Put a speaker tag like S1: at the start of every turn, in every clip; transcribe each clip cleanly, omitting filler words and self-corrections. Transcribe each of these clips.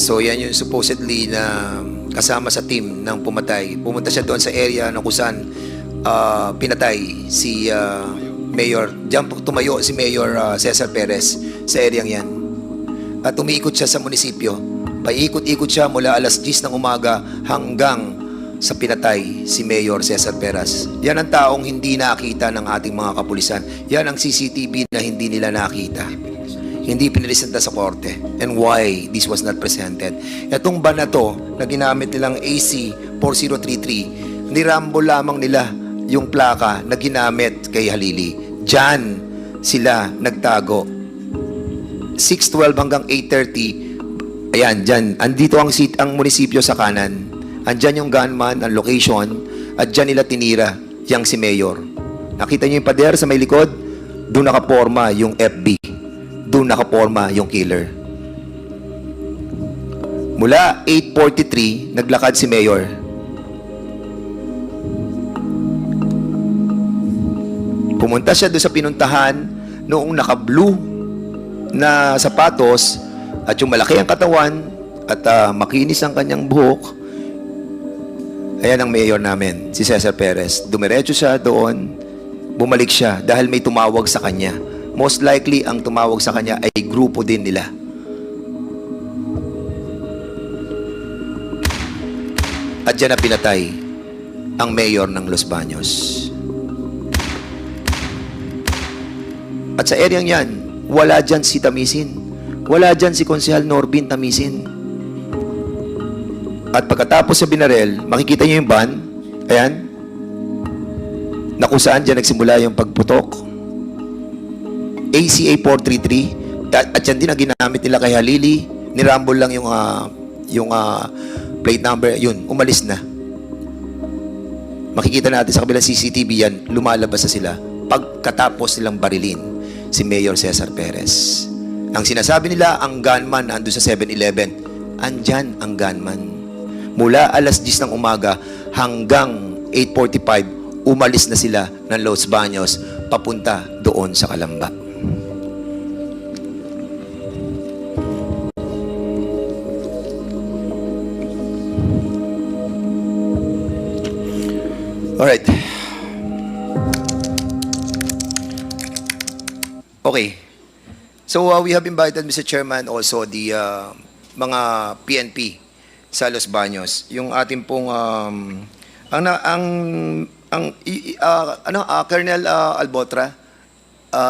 S1: So yan yung supposedly na kasama sa team ng pumatay. Pumunta siya doon sa area na kung saan pinatay si Mayor. Diyan tumayo si Mayor Cesar Perez sa area yan. At umiikot siya sa munisipyo. Paikot-ikot siya mula alas 10 ng umaga hanggang sa pinatay si Mayor Cesar Perez. Yan ang taong hindi nakita ng ating mga kapulisan. Yan ang CCTV na hindi nila nakita. Hindi piniresenta sa korte. And why this was not presented? Itong ban na to na ginamit nilang AC 4033, nirambol lamang nila yung plaka na ginamit kay Halili. Diyan sila nagtago. 6:12 hanggang 8:30. Ayan, dyan. Andito ang munisipyo sa kanan. Andyan yung gunman, ang location, at dyan nila tinira yang si Mayor. Nakita niyo yung pader sa may likod? Doon nakaporma yung FB. Doon nakaporma yung killer. Mula 8:43, naglakad si Mayor. Pumunta siya doon sa pinuntahan noong naka-blue na sapatos at yung malaki ang katawan at makinis ang kanyang buhok. Ayan ang mayor namin, si Cesar Perez. Dumiretso siya doon, bumalik siya dahil may tumawag sa kanya. Most likely, ang tumawag sa kanya ay grupo din nila. At dyan na pinatay ang mayor ng Los Baños. At sa area yan, wala dyan si Tamisin. Wala dyan si Konsehal Norbin Tamisin. At pagkatapos sa binarel, makikita niyo yung van, ayan, na kung saan dyan nagsimula yung pagputok. ACA 433, at yan din ang ginamit nila kay Halili, nirambol lang yung plate number, yun, umalis na. Makikita natin sa kabilang CCTV yan, lumalabas na sila pagkatapos nilang barilin si Mayor Cesar Perez. Ang sinasabi nila, ang gunman nandun sa 7-Eleven. Andyan ang gunman. Mula alas 10 ng umaga hanggang 8:45, umalis na sila ng Los Baños papunta doon sa Calamba. Alright. Okay. So we have invited, Mr. Chairman, also the mga PNP sa Los Baños. Yung ating pong Colonel Albotra,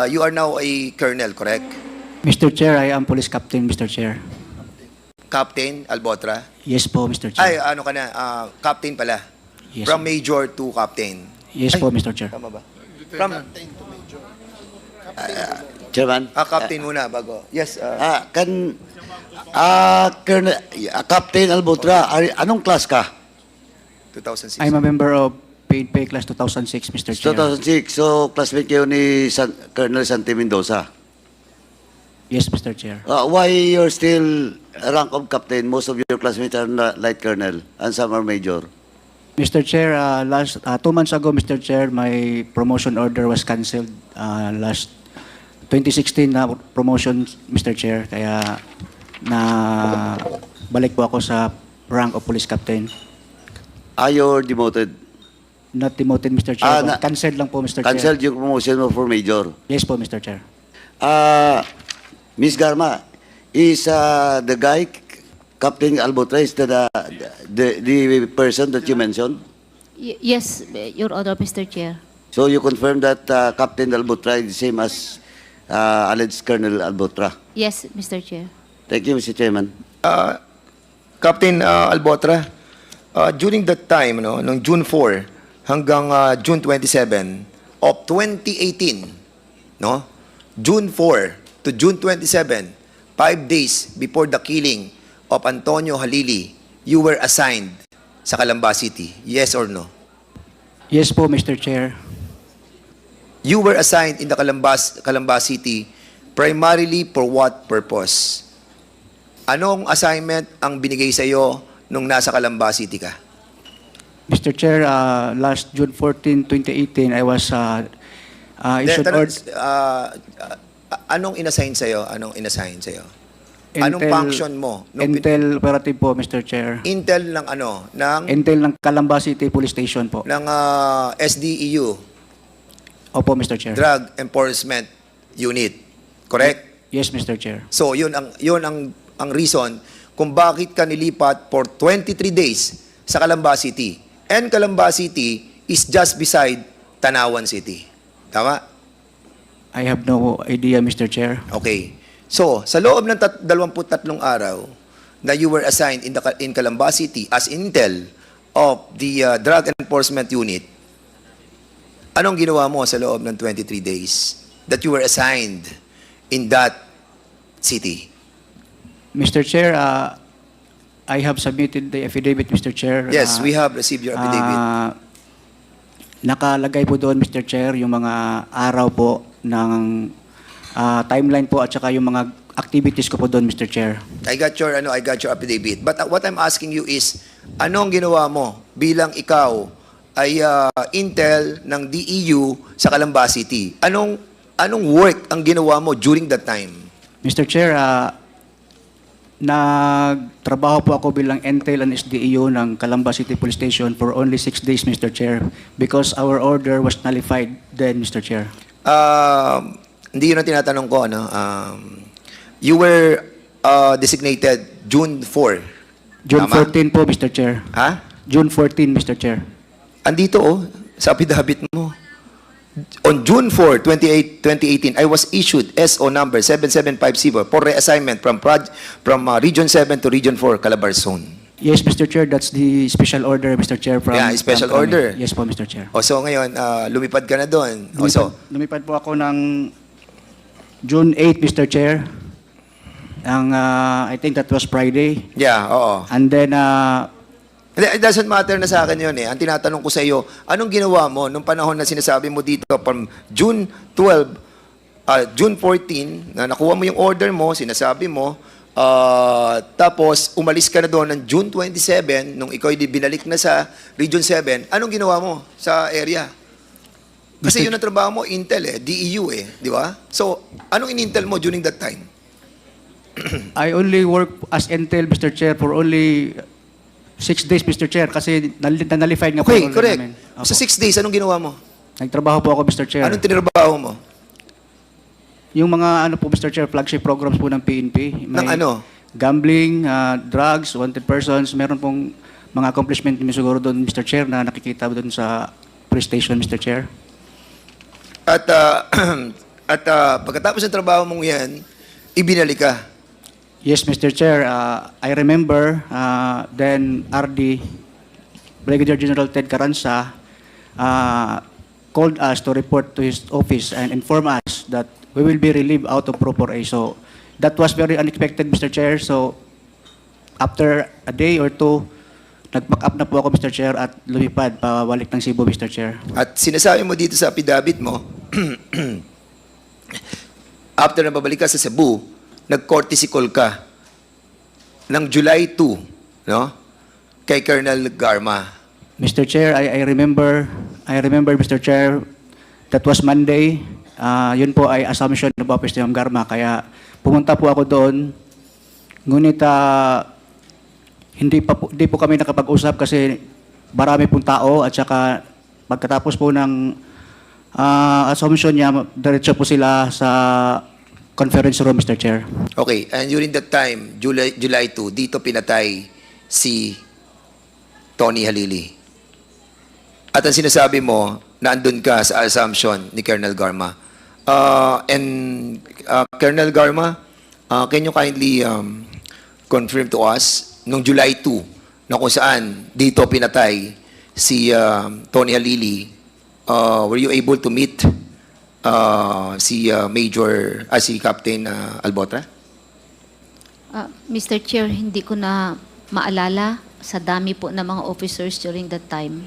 S1: you are now a colonel, correct?
S2: Mr. Chair, I am Police Captain, Mr. Chair.
S1: Captain Albotra?
S2: Yes po, Mr. Chair.
S1: Ay, ano ka na? Captain pala.
S2: Yes,
S1: From major to captain.
S2: Yes po, Mr. Chair.
S1: Tama ba? From
S3: Chairman.
S1: captain muna bago. Yes.
S3: Colonel, Captain Albotra, anong class ka?
S1: 2006.
S2: I'm a member of Paid Pay Class 2006, Mr. Chair.
S3: 2006, so classmate kayo ni Colonel Santi Mendoza.
S2: Yes, Mr. Chair.
S3: Why you're still rank of captain? Most of your classmates are light colonel and some are major.
S2: Mr. Chair, 2 months ago, Mr. Chair, my promotion order was cancelled last 2016 na promotion, Mr. Chair. Kaya balik po ako sa rank of Police Captain.
S3: You're demoted?
S2: Not demoted, Mr. Chair. Cancelled lang po, Mr. Chair.
S3: Cancelled yung promotion mo for major?
S2: Yes po, Mr. Chair.
S3: Miss Garma, is the guy, Captain Albotra, is the person that you mentioned?
S4: Yes, Your Honor, Mr. Chair.
S3: So you confirm that Captain Albotra is the same as alleged Colonel Albotra?
S4: Yes, Mr. Chair.
S3: Thank you, Mr. Chairman.
S1: Captain Albotra, during that time, no, noong June 4 hanggang June 27 of 2018, no, June 4 to June 27, 5 days before the killing of Antonio Halili, you were assigned sa Calamba City. Yes or no?
S2: Yes po, Mr. Chair.
S1: You were assigned in the Calamba City primarily for what purpose? Anong assignment ang binigay sa iyo nung nasa Calamba City ka?
S2: Mr. Chair, last June 14, 2018, I was issued order.
S1: Anong inassign sa iyo? Anong inassign sa iyo? Anong function mo?
S2: Intel operative po, Mr. Chair.
S1: Intel ng ano?
S2: Intel ng Calamba City Police Station po.
S1: Ng SDEU,
S2: Opo, Mr. Chair.
S1: Drug Enforcement Unit. Correct?
S2: Yes, Mr. Chair.
S1: So, yun ang reason kung bakit ka nilipat for 23 days sa Calamba City. And Calamba City is just beside Tanawan City. Tama?
S2: I have no idea, Mr. Chair.
S1: Okay. So, sa loob ng 23 araw na you were assigned in Calamba City as intel of the Drug Enforcement Unit, anong ginawa mo sa loob ng 23 days that you were assigned in that city?
S2: Mr. Chair, I have submitted the affidavit, Mr. Chair.
S1: Yes, we have received your affidavit.
S2: Nakalagay po doon, Mr. Chair, yung mga araw po ng timeline po at saka yung mga activities ko po doon, Mr. Chair.
S1: I got your affidavit. But what I'm asking you is, anong ginawa mo bilang ikaw ay intel ng DEU sa Calamba City? Anong work ang ginawa mo during that time?
S2: Mr. Chair, nagtrabaho po ako bilang intel and SDEU ng Calamba City Police Station for only 6 days, Mr. Chair, because our order was nullified then, Mr. Chair.
S1: Hindi yun ang tinatanong ko. You were designated June 4.
S2: June
S1: Tama?
S2: 14 po, Mr. Chair.
S1: Ha?
S2: June 14, Mr. Chair.
S1: Andito sa affidavit mo. On June 4, 2018, I was issued SO number 7750 for reassignment from Region 7 to Region 4, Calabarzon.
S2: Yes, Mr. Chair, that's the special order, Mr. Chair.
S1: Yeah, special order.
S2: Yes po, Mr. Chair.
S1: So ngayon, lumipad ka na doon. So,
S2: Lumipad po ako ng June 8, Mr. Chair. I think that was Friday.
S1: yeah, oo.
S2: And then,
S1: It doesn't matter na sa akin yun eh. Ang tinatanong ko sa iyo, anong ginawa mo nung panahon na sinasabi mo dito from June 12, June 14, na nakuha mo yung order mo, sinasabi mo, tapos umalis ka na doon ng June 27, nung ikaw binalik na sa Region 7, anong ginawa mo sa area? Kasi yun ang trabaho mo, Intel DEU di ba? So, anong in-Intel mo during that time?
S2: I only work as intel, Mr. Chair, for only 6 days, Mr. Chair, kasi nalified nga po
S1: Okay,
S2: yung order
S1: correct.
S2: namin. Opo.
S1: Sa 6 days, anong ginawa mo?
S2: Nagtrabaho po ako, Mr. Chair.
S1: Anong tinrabaho mo?
S2: Yung mga Mr. Chair, flagship programs po ng PNP.
S1: Ng ano?
S2: Gambling, drugs, wanted persons. Meron pong mga accomplishment niyo siguro doon, Mr. Chair, na nakikita doon sa police station, Mr. Chair.
S1: At pagkatapos ng trabaho mong yan, ibinalik ka.
S2: Yes, Mr. Chair. I remember then RD, Brigadier General Ted Caranza, called us to report to his office and inform us that we will be relieved out of Proper A. So that was very unexpected, Mr. Chair. So after a day or two, nag-back up na po ako, Mr. Chair, at lumipad pabalik ng Cebu, Mr. Chair.
S1: At sinasabi mo dito sa affidavit mo, after na babalik ka sa Cebu, nag-courtesy call ka ng July 2, no? Kay Colonel Garma.
S2: Mr. Chair, I remember, Mr. Chair, that was Monday. Yun po ay assumption of office ni Ma'am Garma. Kaya pumunta po ako doon. Ngunit hindi po kami nakapag-usap kasi marami pong tao at saka pagkatapos po ng assumption niya, diretso po sila sa conference room, Mr. Chair.
S1: Okay, and during that time, July 2, dito pinatay si Tony Halili. At ang sinasabi mo, naandun ka sa assumption ni Colonel Garma. Colonel Garma, can you kindly confirm to us, nung July 2, na kung saan dito pinatay si Tony Halili, were you able to meet si Captain Albotra?
S4: Mr. Chair, hindi ko na maalala sa dami po ng mga officers during that time.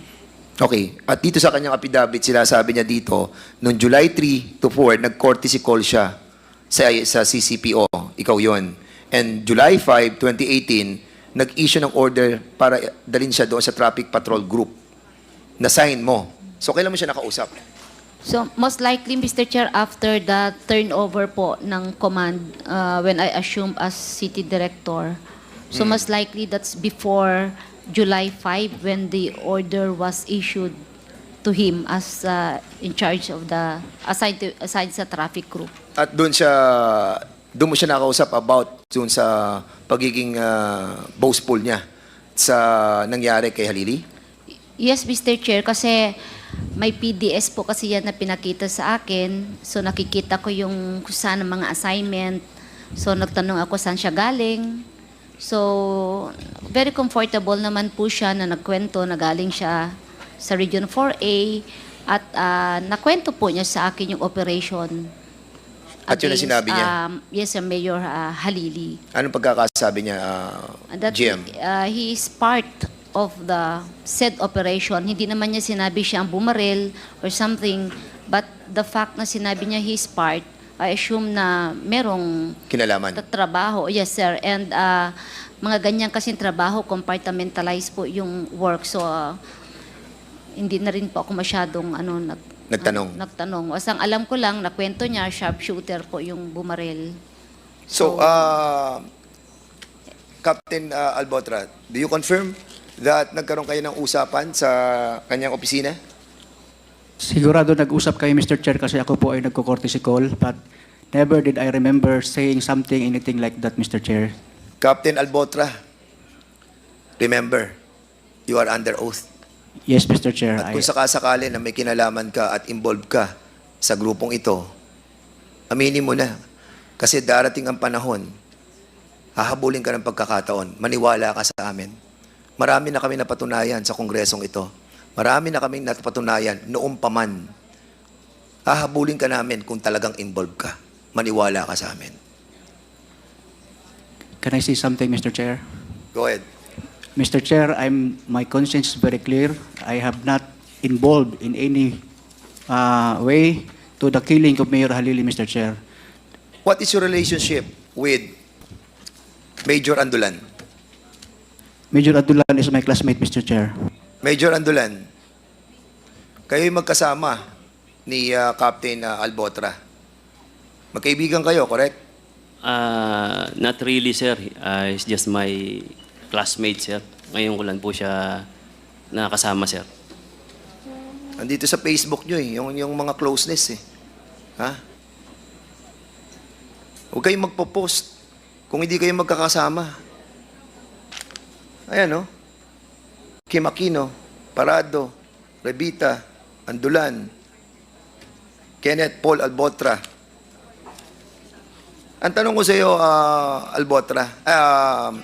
S1: Okay. At dito sa kanyang affidavit, sinasabi niya dito, noong July 3 to 4, nag-courtesy call siya sa CCPO. Ikaw yon. And July 5, 2018, nag-issue ng order para dalhin siya doon sa traffic patrol group. Na-sign mo. So, kailan mo siya nakausap?
S4: So, most likely, Mr. Chair, after the turnover po ng command, when I assumed as city director, so most likely that's before July 5 when the order was issued to him as in charge of the, assigned sa traffic group.
S1: At doon mo siya nakausap about dun sa pagiging boastful niya sa nangyari kay Halili?
S4: Yes, Mr. Chair, kasi may PDS po kasi yan na pinakita sa akin. So nakikita ko yung kung saan ang mga assignment. So nagtanong ako saan siya galing. So very comfortable naman po siya na nagkwento na galing siya sa Region 4A at nakwento po niya sa akin yung operation.
S1: At yun ang
S4: against,
S1: sinabi niya?
S4: Yes, Mayor Halili.
S1: Anong pagkakasabi niya,
S4: That
S1: GM?
S4: he is part of the said operation. Hindi naman niya sinabi siya ang bumaril or something, but the fact na sinabi niya he is part, I assume na merong
S1: Kinalaman.
S4: trabaho. Yes, sir. And mga ganyan kasing trabaho, compartmentalize po yung work. So, hindi na rin po ako masyadong nagtanong. As ang alam ko lang, nakwento niya, sharpshooter po yung bumaril.
S1: So, Captain Albotra, do you confirm that nagkaroon kayo ng usapan sa kanyang opisina?
S2: Sigurado nag-usap kayo, Mr. Chair, kasi ako po ay nagko-courtesy call, but never did I remember saying something, anything like that, Mr. Chair.
S1: Captain Albotra, remember, you are under oath.
S2: Yes, Mr. Chair.
S1: At kung sakasakali na may kinalaman ka at involved ka sa grupong ito, aminin mo na. Kasi darating ang panahon, hahabulin ka ng pagkakataon, maniwala ka sa amin. Marami na kami napatunayan sa kongresong ito. Marami na kaming napatunayan noong paman. Hahabulin ka namin kung talagang involved ka. Maniwala ka sa amin.
S2: Can I say something, Mr. Chair?
S1: Go ahead.
S2: Mr. Chair, my conscience is very clear. I have not involved in any way to the killing of Mayor Halili, Mr. Chair.
S1: What is your relationship with Major Andulan?
S2: Major Adulan is my classmate, Mr. Chair.
S1: Major Andulan, kayo'y magkasama ni Captain Albotra. Magkaibigan kayo, correct?
S5: Not really, sir. He's just my classmate, sir. Ngayon ko lang po siya nakasama, sir.
S1: Andito sa Facebook nyo yung mga closeness eh. Ha? Huwag kayong magpo-post kung hindi kayo magkakasama. Ayan, no? Kim Aquino, Parado, Revita, Andulan, Kenneth Paul Albotra. Ang tanong ko sa iyo,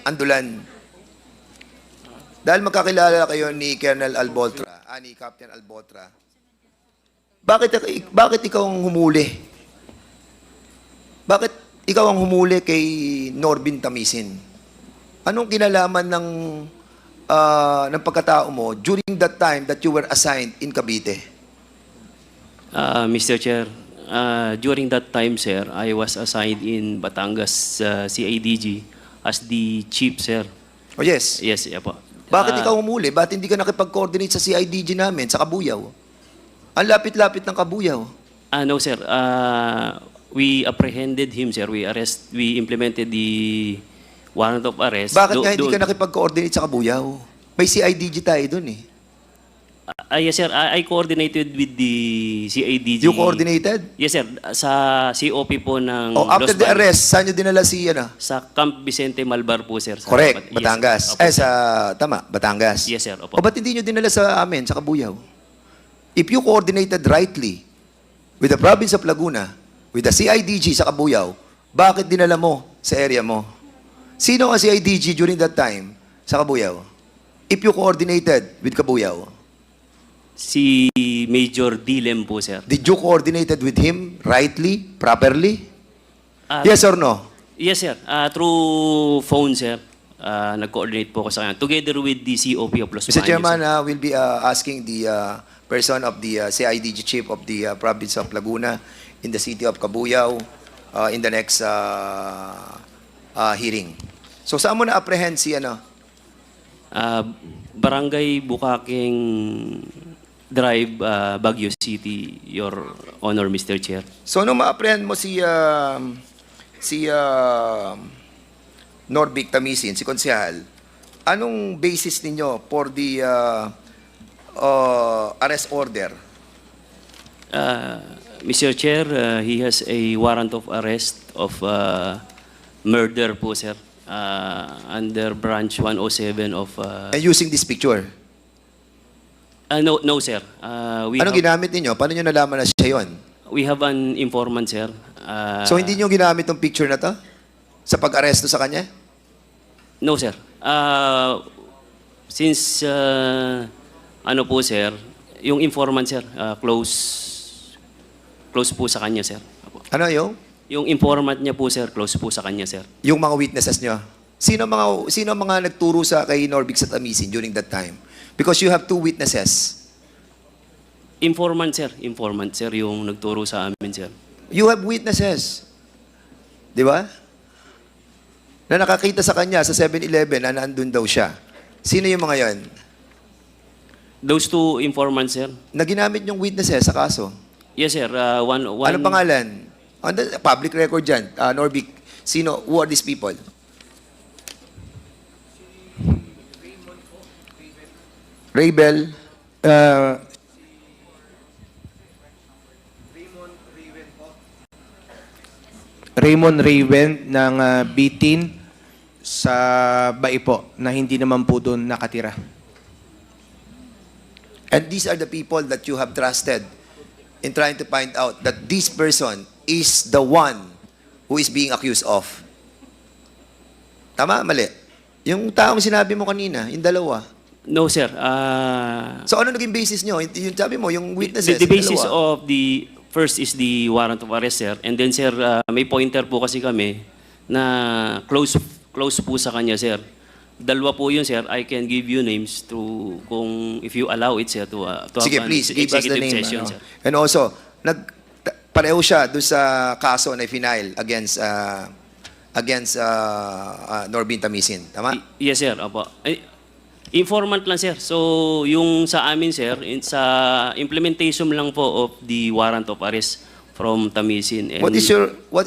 S1: Andulan, dahil magkakilala kayo ni Colonel Albotra, ni Captain Albotra, bakit ikaw ang humuli? Bakit ikaw ang humuli kay Norbin Tamisin? Anong kinalaman ng pagkatao mo during that time that you were assigned in Cavite?
S5: Mr. Chair, during that time, sir, I was assigned in Batangas CIDG as the chief, sir.
S1: Oh yes.
S5: Yes, yeah po.
S1: Bakit ikaw humuli? Bakit hindi ka nakipag-coordinate sa CIDG namin, sa Kabuyaw? Ang lapit-lapit ng Kabuyaw.
S5: No, sir. We apprehended him, sir. We implemented the warrant of arrest.
S1: Bakit nga hindi ka nakipag-coordinate sa Kabuyaw? May CIDG tayo dun eh.
S5: Yes, sir. I coordinated with the CIDG.
S1: You coordinated?
S5: Yes, sir. Sa COP po ng
S1: After
S5: Los
S1: the
S5: Baños.
S1: arrest, saan nyo dinala si
S5: Sa Camp Vicente Malbar po, sir.
S1: Correct,
S5: Yes,
S1: Batangas.
S5: opo, sir.
S1: Tama, Batangas.
S5: Yes, sir. Opo.
S1: O ba't hindi nyo dinala sa amin, sa Kabuyaw? If you coordinated rightly with the province of Laguna, with the CIDG sa Kabuyaw, bakit dinala mo sa area mo? Sino ang CIDG during that time sa Kabuyaw? If you coordinated with Kabuyaw,
S5: Si Major Dilem po, sir.
S1: did you coordinated with him rightly, properly? Yes or no?
S5: Yes, sir. Through phone, sir. Nag-coordinate po ako sa kanya. Together with the COP of Los
S1: Mr.
S5: Baños,
S1: Chairman,
S5: sir.
S1: we'll be asking the person of the CIDG chief of the province of Laguna in the city of Cabuyao in the next hearing. So saan mo na-apprehend si
S5: Barangay Bukaking Drive, Baguio City, Your Honor, Mr. Chair.
S1: So nung ma-apprehend mo si Norbic Tamisin, si konsehal, anong basis ninyo for the arrest order?
S5: Mr. Chair, he has a warrant of arrest of murder po, sir, under branch 107 of...
S1: And using this picture?
S5: no, sir.
S1: Anong ginamit ninyo? Paano nyo nalaman na siya yun?
S5: We have an informant, sir.
S1: So hindi nyo ginamit ng picture na to? Sa pag-aresto sa kanya?
S5: No, sir. Since, ano po, sir, yung informant, sir, close po sa kanya, sir. Apo.
S1: Ano yung?
S5: Yung informant niya po, sir, close po sa kanya, sir.
S1: Yung mga witnesses nyo. Sino mga nagturo sa kay Norbic sa Tamisin during that time? Because you have two witnesses.
S5: Informant, sir. Informant, sir, yung nagturo sa amin, sir.
S1: You have witnesses. Di ba? Na nakakita sa kanya sa 7-Eleven na nandun daw siya. Sino yung mga yon?
S5: Those two informants, sir.
S1: Na ginamit yung witnesses sa kaso.
S5: Yes, sir. One.
S1: Anong pangalan? On the public record dyan. Norbic, sino? Who are these people? Raybel.
S6: Raymond Raven ng B-10 sa Baipo na hindi naman po doon nakatira.
S1: And these are the people that you have trusted in trying to find out that this person is the one who is being accused of. Tama? Mali? Yung taong sinabi mo kanina, yung dalawa.
S5: No, sir.
S1: So ano naging basis nyo? Yung sabi mo, yung witnesses,
S5: The
S1: yung
S5: basis
S1: dalawa.
S5: of the first is the warrant of arrest, sir. And then, sir, may pointer po kasi kami na close po sa kanya, sir. Dalawa po yun, sir. I can give you names to, kung if you allow it, sir, to have
S1: Sige,
S5: an
S1: please, give us the
S5: executive
S1: name.
S5: session,
S1: Ano.
S5: sir.
S1: And also, pareho siya doon sa kaso na final against Norbin Tamisin. Tama?
S5: Yes, sir. Opo. Informant lang, sir. So, yung sa amin, sir, sa implementation lang po of the warrant of arrest from Tamisin. And
S1: What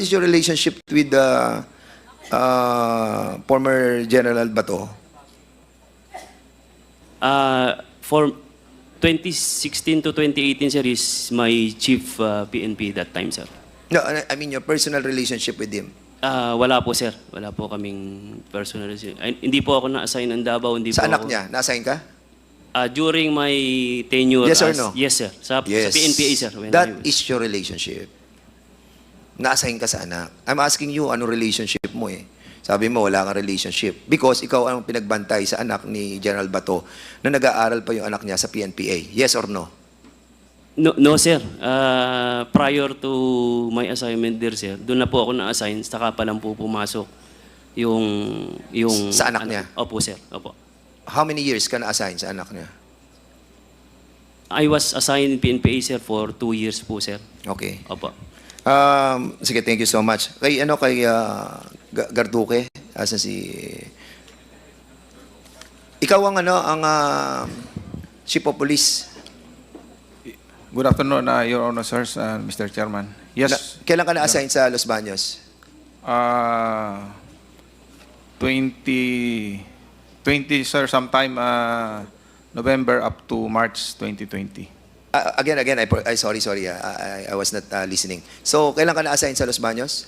S1: is your relationship with the former General Bato?
S5: For 2016 to 2018, sir, is my chief PNP that time, sir.
S1: No, I mean your personal relationship with him.
S5: Wala po, sir. Wala po kaming personal. Hindi po ako na-assign ng Davao. Hindi
S1: Sa
S5: po
S1: anak
S5: ako,
S1: niya, na-assign ka?
S5: During my tenure
S1: Yes or
S5: as...
S1: no?
S5: Yes, sir. Sa
S1: Yes.
S5: PNPA, sir. When
S1: That
S5: I-
S1: is your relationship. Na-assign ka sa anak. I'm asking you, ano relationship mo eh? Sabi mo, wala kang relationship. Because ikaw ang pinagbantay sa anak ni General Bato na nag-aaral pa yung anak niya sa PNPA. Yes or no?
S5: No, sir. Prior to my assignment there, sir, doon na po ako na-assign, saka pa lang po pumasok yung
S1: Sa anak niya?
S5: Opo, sir. Opo.
S1: How many years ka na-assign sa anak niya?
S5: I was assigned in PNPA, sir, for 2 years po, sir.
S1: Okay.
S5: Opo.
S1: Sige, thank you so much. Kay Garduque, asa si... Ikaw ang chief of police.
S7: Good afternoon, Your Honor, sirs, Mr. Chairman. Yes,
S1: Kailan ka na-assign sa Los Baños?
S7: 2020, sir, sometime November up to March 2020.
S1: Again, sorry, I was not listening. So, kailan ka na-assign sa Los Baños?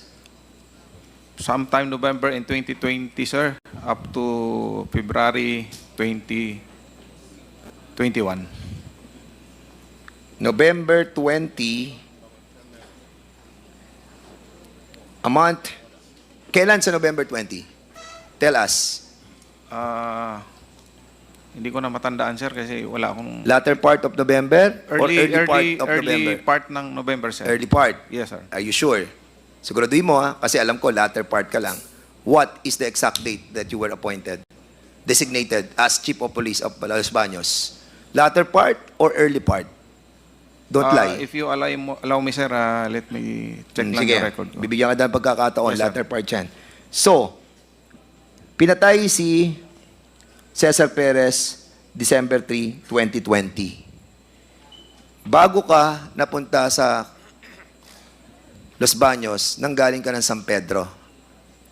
S7: Sometime November in 2020, sir, up to February 2021.
S1: November 20, a month. Kailan sa November 20? Tell us.
S7: Hindi ko na matandaan, sir, kasi wala akong...
S1: Latter part of November or early part of November?
S7: Early part ng November, sir.
S1: Early part.
S7: Yes, sir.
S1: Are you sure? Siguraduhin mo ha, kasi alam ko latter part ka lang. What is the exact date that you were appointed, designated as Chief of Police of Los Baños? Latter part or early part? Don't lie.
S7: If you allow me, sir, let me check lang
S1: Sige,
S7: yung record ko.
S1: bibigyan ka ng pagkakataon,
S7: Yes, sir.
S1: latter part yan. So, pinatay si Cesar Perez December 3, 2020. bago ka napunta sa Los Baños, nanggaling ka ng San Pedro,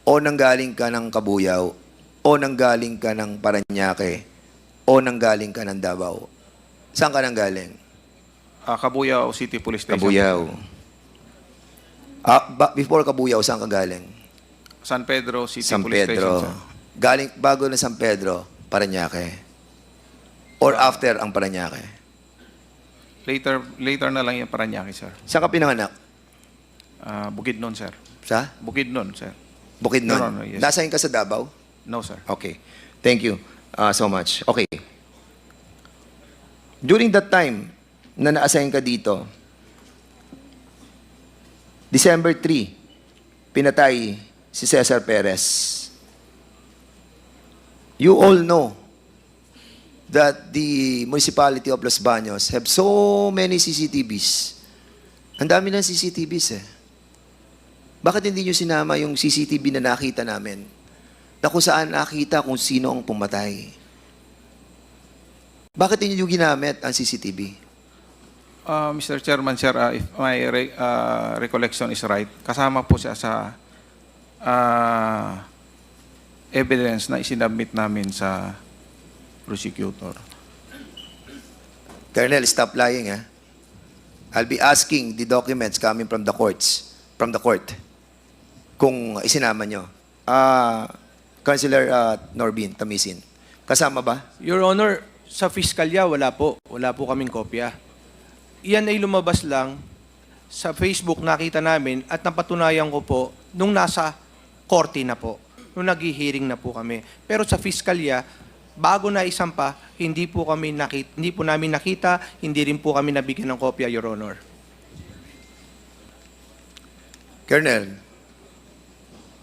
S1: o nanggaling ka ng Kabuyaw, o nanggaling ka ng Parañaque, o nanggaling ka ng Davao? Saan ka nanggaling?
S7: Cabuyao City Police Station.
S1: Kabuyaw. Before Kabuyaw, saan ka galing?
S7: San Pedro City
S1: San
S7: Police
S1: Pedro.
S7: Station, sir.
S1: Galing, bago na San Pedro, Parañaque. Or after ang Parañaque.
S7: Later na lang yung Parañaque, sir.
S1: Saan ka pinanganak?
S7: Bukidnon, sir.
S1: Sa?
S7: Bukidnon, sir.
S1: Bukidnon?
S7: No, yes.
S1: Nasaan ka sa Davao?
S7: No, sir.
S1: Okay. Thank you so much. Okay. During that time na na-assign ka dito, December 3, pinatay si Cesar Perez. You all know that the municipality of Los Baños have so many CCTVs. Ang dami ng CCTVs eh. Bakit hindi nyo sinama yung CCTV na nakita namin? Na kung saan nakita kung sino ang pumatay? Bakit hindi nyo ginamit ang CCTV?
S7: Mr. Chairman, sir, if my recollection is right, kasama po siya sa evidence na isinabmit namin sa prosecutor.
S1: Colonel, stop lying, ha? I'll be asking the documents coming from the court, kung isinama nyo. Councilor Norbin Tamisin, kasama ba?
S6: Your Honor, sa Fiskalya, wala po. Wala po kaming kopya. Iyan ay lumabas lang sa Facebook, nakita namin at napatunayan ko po nung nasa korte na po, nung nag-hearing na po kami. Pero sa Fiskalya, bago na isampa, hindi po namin nakita, hindi rin po kami nabigyan ng kopya, Your Honor.
S1: Colonel,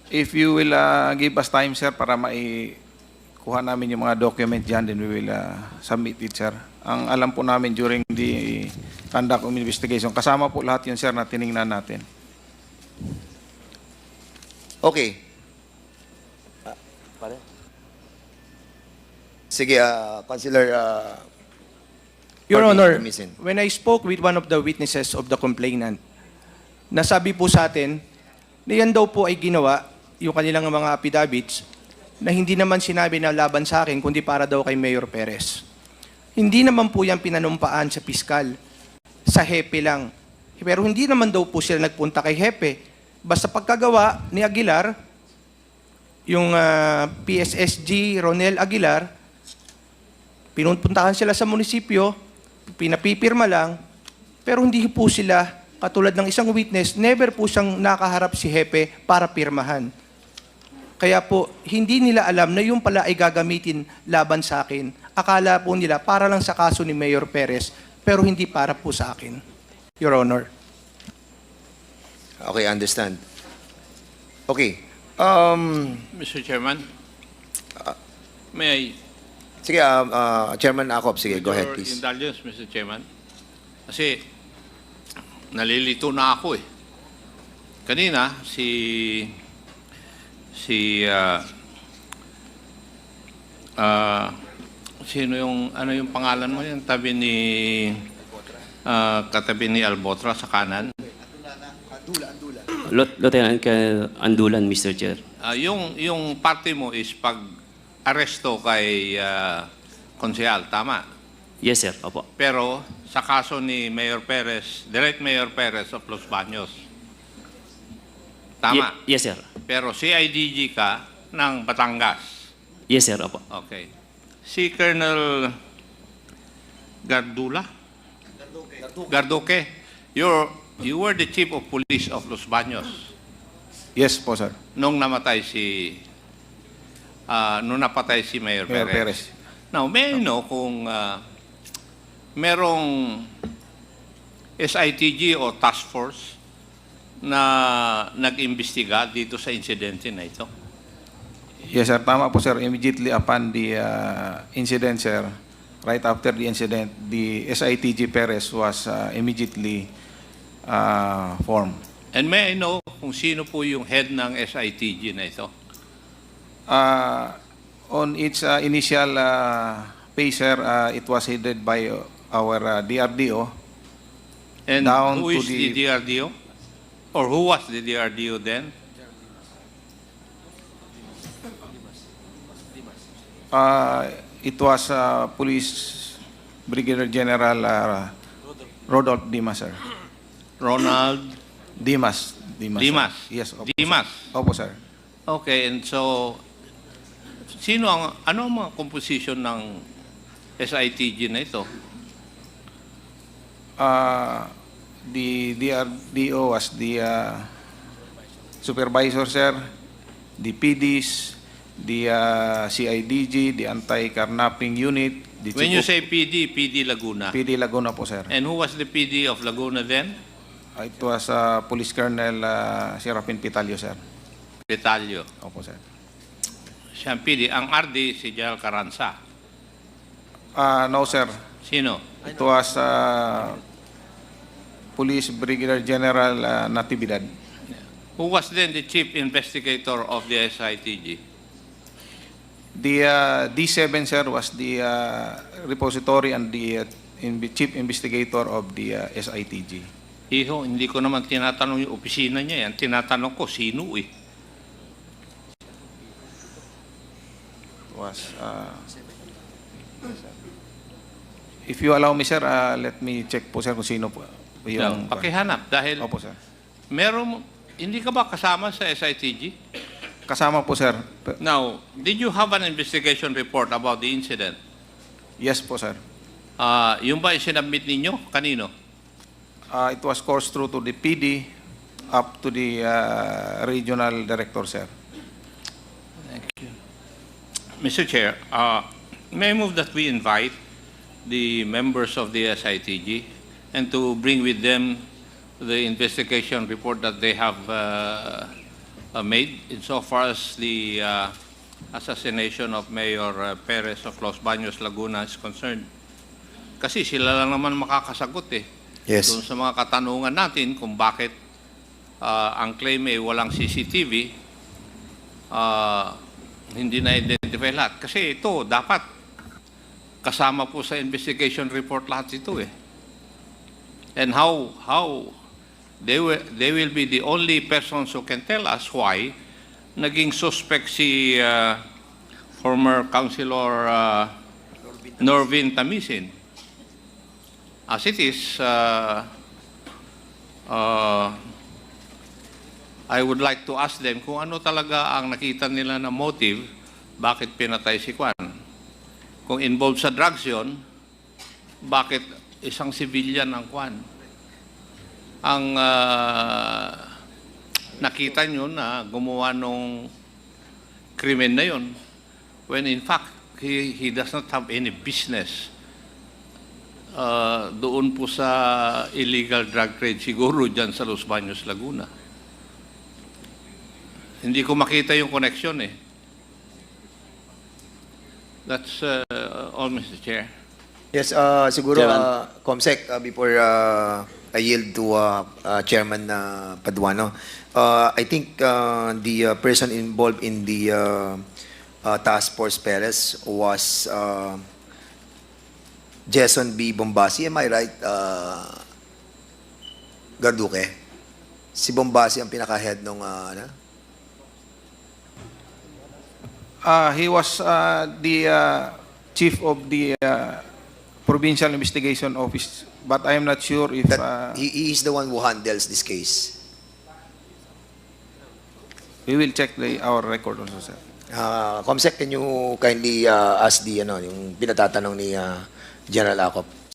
S7: If you will give us time, sir, para maikuha namin yung mga document dyan, then we will submit it, sir. Ang alam po namin during the conduct of investigation, kasama po lahat yun, sir, na tiningnan natin.
S1: okay. Sige, Councilor
S6: Your
S1: Norbin
S6: Honor,
S1: Tamisin.
S6: when I spoke with one of the witnesses of the complainant, nasabi po sa atin na yan daw po ay ginawa, yung kanilang mga affidavits, na hindi naman sinabi na laban sa akin, kundi para daw kay Mayor Perez. Hindi naman po yan pinanumpaan sa piskal, sa hepe lang. Pero hindi naman daw po sila nagpunta kay hepe. Basta pagkagawa ni Aguilar, yung PSSG Ronel Aguilar, pinunpuntahan sila sa munisipyo, pinapipirma lang, pero hindi po sila, katulad ng isang witness, never po siyang nakaharap si hepe para pirmahan. Kaya po, hindi nila alam na yung pala ay gagamitin laban sa akin. Akala po nila para lang sa kaso ni Mayor Perez, pero hindi para po sa akin, Your Honor.
S1: Okay, understand. Okay.
S8: Mr. Chairman, may I
S1: Sige, Chairman Acop, sige, go ahead,
S8: your
S1: please.
S8: indulgence, Mr. Chairman? Kasi nalilito na ako eh. Kanina, sino yung, ano yung pangalan mo yan? Tabi ni, katabi ni Albotra sa kanan.
S5: Lieutenant Andulan, Mr. Chair.
S8: Yung party mo is pag-aresto kay konsehal, tama?
S5: Yes, sir. Opo.
S8: Pero sa kaso ni Mayor Perez, Direct Mayor Perez of Los Baños, tama?
S5: Yes, sir.
S8: Pero CIDG ka ng Batangas.
S5: Yes, sir. Opo.
S8: Okay. Si Colonel Garduque, you were the chief of police of Los Baños
S7: Yes po, sir.
S8: nung napatay si Mayor
S7: Mayor
S8: Perez.
S7: Perez.
S8: Now, may I know kung merong SITG o task force na nag-imbestiga dito sa insidente na ito?
S7: Yes, sir. Tama po, sir. Immediately upon the incident, sir, right after the incident, the SITG Perez was immediately formed.
S8: And may I know kung sino po yung head ng SITG na ito?
S7: On its initial phase, sir, it was headed by our DRDO,
S8: And
S7: down
S8: who
S7: to
S8: is the DRDO? Or who was the DRDO then?
S7: It was Police Brigadier General Rodolph Dimas, sir.
S8: Ronald
S7: Dimas.
S8: Dimas.
S7: Sir. Yes, opo,
S8: Dimas.
S7: Sir. Opo, sir.
S8: Okay, and so, ano ang mga composition ng SITG na ito?
S7: The DRDO was the supervisor, sir, the PDs, the CIDG, the anti-carnapping unit, the
S8: When you
S7: chief
S8: say PD, PD Laguna.
S7: of PD Laguna po, sir.
S8: And who was the PD of Laguna then?
S7: It was Police Colonel Serafin Pitalio, sir.
S8: Detalyo.
S7: Opo, sir.
S8: Siya ang PD. Ang RD, si General Carranza.
S7: No, sir.
S8: Sino?
S7: It was Police Brigadier General Natividad.
S8: Who was then the chief investigator of the SITG?
S7: The D7, sir, was the repository and the chief investigator of the SITG.
S8: Iho, hindi ko naman tinatanong yung opisina niya yan. Tinatanong ko, sino eh?
S7: Was if you allow me, sir, let me check po, sir, kung sino po yung...
S8: Pakihanap dahil
S7: Opo, sir.
S8: hindi ka ba kasama sa SITG?
S7: Kasama po, sir.
S8: Now, did you have an investigation report about the incident?
S7: Yes po, sir.
S8: Yung ba sinabmit ninyo? Kanino?
S7: It was coursed through to the PD up to the regional director, sir.
S8: Mr. Chair, may I move that we invite the members of the SITG and to bring with them the investigation report that they have made insofar as the assassination of Mayor Perez of Los Baños, Laguna is concerned. Kasi sila lang naman makakasagot eh.
S1: Yes.
S8: Doon sa mga katanungan natin kung bakit ang claim ay walang CCTV, hindi na-identify lahat. Kasi ito, dapat kasama po sa investigation report lahat ito eh. And how they will be the only persons who can tell us why naging suspect si former Councilor Norvin Tamisin. As it is, I would like to ask them kung ano talaga ang nakita nila na motive, bakit pinatay si Kwan. Kung involved sa drugs yun, bakit isang civilian ang Kwan? Ang nakita nyo na gumawa nung krimen na yun, when in fact, he does not have any business doon po sa illegal drug trade, siguro dyan sa Los Baños, Laguna. Hindi ko makita yung connection eh. That's all, Mr. Chair.
S1: Yes, siguro,
S3: Chairman.
S1: Comsec, before I yield to Chairman Paduano, I think the person involved in the Task Force Perez was Jason B. Bombasi. Am I right, Garduque? Si Bombasi ang pinaka-head nung
S7: He was the chief of the Provincial Investigation Office, but I am not sure if...
S1: that he is the one who handles this case.
S7: we will check our record also, sir.
S1: Comsec, can you kindly ask the yung pinatatanong ni General Acop?